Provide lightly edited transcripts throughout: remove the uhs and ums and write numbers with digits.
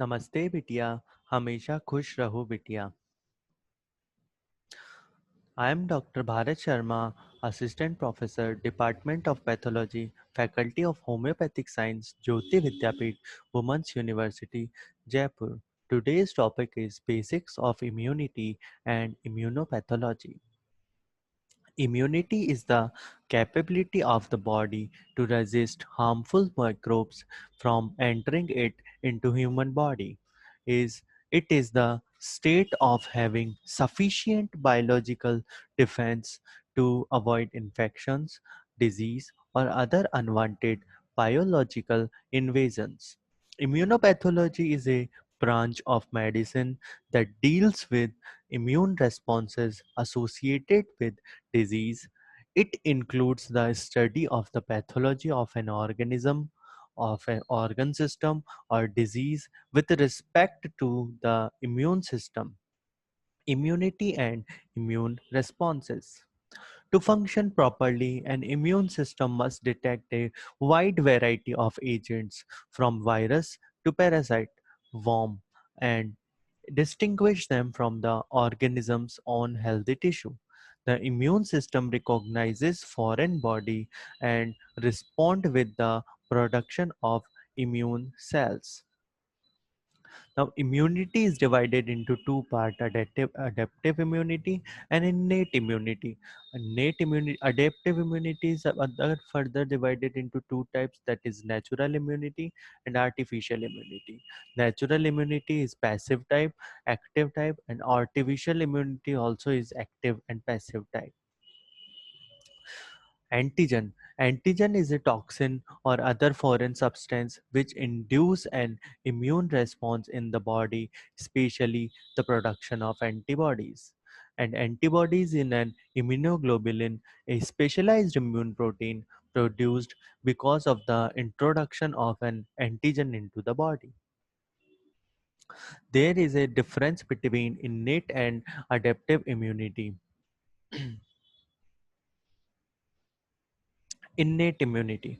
नमस्ते बिटिया, हमेशा खुश रहो बिटिया। I am Dr. Bharat Sharma, Assistant Professor, Department of Pathology, Faculty of Homeopathic Science, Jyoti Vidyapeeth, Women's University, Jaipur. Today's topic is Basics of Immunity and Immunopathology. Immunity is the capability of the body to resist harmful microbes from entering it into human body. Is it is the state of having sufficient biological defense to avoid infections, disease, or other unwanted biological invasions. Immunopathology is a branch of medicine that deals with immune responses associated with disease. It includes the study of the pathology of an organism, of an organ system, or disease with respect to the immune system, immunity, and immune responses. To function properly, an immune system must detect a wide variety of agents from virus to parasite, worm, and distinguish them from the organism's own healthy tissue. The immune system recognizes foreign body and respond with the production of immune cells. Now, immunity is divided into two parts: adaptive immunity and innate immunity. Adaptive immunity is further divided into two types, that is natural immunity and artificial immunity. Natural immunity is passive type, active type, and artificial immunity also is active and passive type. Antigen. Antigen is a toxin or other foreign substance which induce an immune response in the body, especially the production of antibodies. And antibodies in an immunoglobulin, a specialized immune protein produced because of the introduction of an antigen into the body. There is a difference between innate and adaptive immunity. Innate immunity,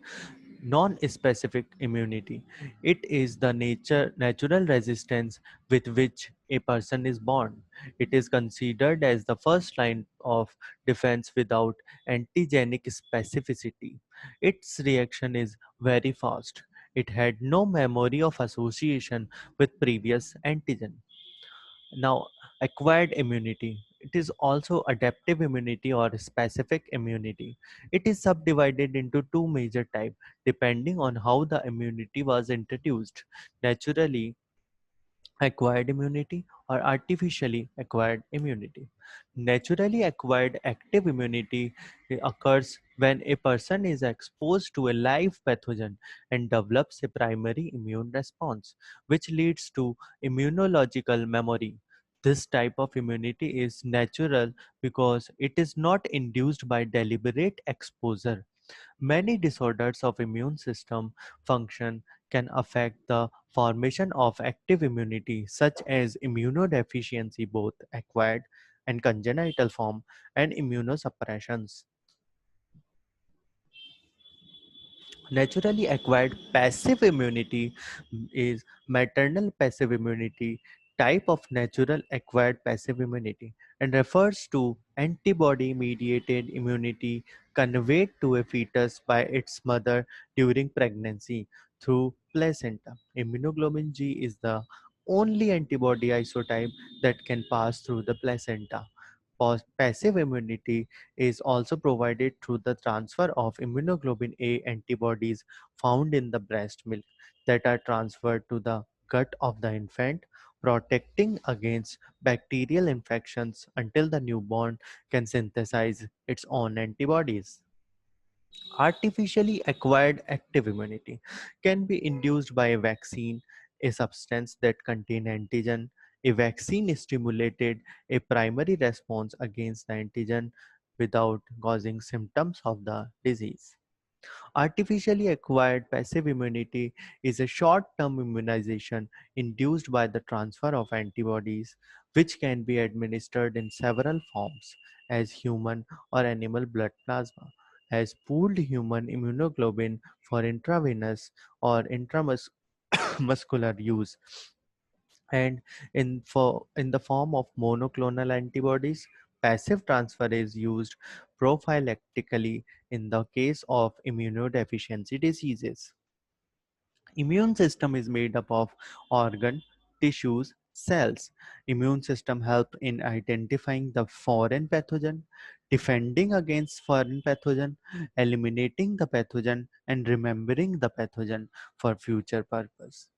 non-specific immunity. It is the natural resistance with which a person is born. It is considered as the first line of defense without antigenic specificity. Its reaction is very fast. It had no memory of association with previous antigen. Now, acquired immunity. It is also adaptive immunity or specific immunity. It is subdivided into two major types depending on how the immunity was introduced: naturally acquired immunity or artificially acquired immunity. Naturally acquired active immunity occurs when a person is exposed to a live pathogen and develops a primary immune response, which leads to immunological memory. This type of immunity is natural because it is not induced by deliberate exposure. Many disorders of immune system function can affect the formation of active immunity, such as immunodeficiency, both acquired and congenital form, and immunosuppressions. Naturally acquired passive immunity is maternal passive immunity, type of natural acquired passive immunity, and refers to antibody mediated immunity conveyed to a fetus by its mother during pregnancy through placenta. Immunoglobulin G is the only antibody isotype that can pass through the placenta. Passive immunity is also provided through the transfer of immunoglobulin A antibodies found in the breast milk that are transferred to the gut of the infant, protecting against bacterial infections until the newborn can synthesize its own antibodies. Artificially acquired active immunity can be induced by a vaccine, a substance that contains antigen. A vaccine stimulated a primary response against the antigen without causing symptoms of the disease. Artificially acquired passive immunity is a short-term immunization induced by the transfer of antibodies, which can be administered in several forms: as human or animal blood plasma, as pooled human immunoglobulin for intravenous or intramuscular use, and in the form of monoclonal antibodies. Passive transfer is used prophylactically in the case of immunodeficiency diseases. Immune system is made up of organ, tissues, cells. Immune system help in identifying the foreign pathogen, defending against foreign pathogen, eliminating the pathogen, and remembering the pathogen for future purpose.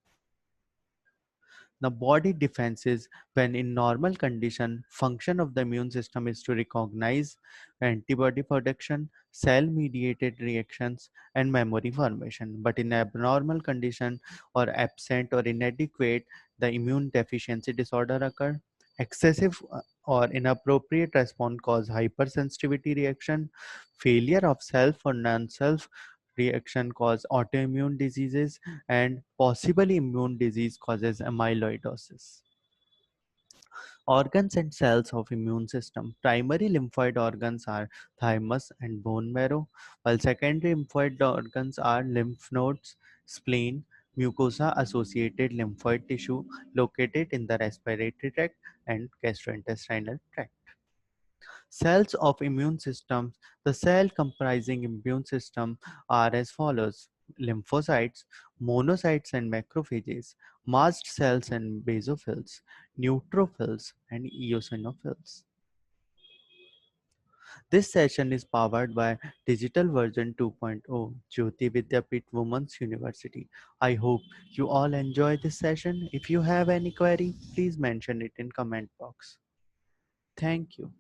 The body defenses when in normal condition function of the immune system is to recognize antibody production, cell mediated reactions and memory formation, but in abnormal condition or absent or inadequate the immune deficiency disorder occur. Excessive or inappropriate response cause hypersensitivity reaction. Failure of self or non-self reaction cause autoimmune diseases, and possibly immune disease causes amyloidosis. Organs and cells of immune system. Primary lymphoid organs are thymus and bone marrow, while secondary lymphoid organs are lymph nodes, spleen, mucosa associated lymphoid tissue located in the respiratory tract and gastrointestinal tract. Cells of immune systems. The cell comprising immune system are as follows: lymphocytes, monocytes and macrophages, mast cells and basophils, neutrophils and eosinophils. This session is powered by Digital Version 2.0 Jyoti Vidyapeeth Women's University. I hope you all enjoy this session. If you have any query, please mention it in comment box. Thank you.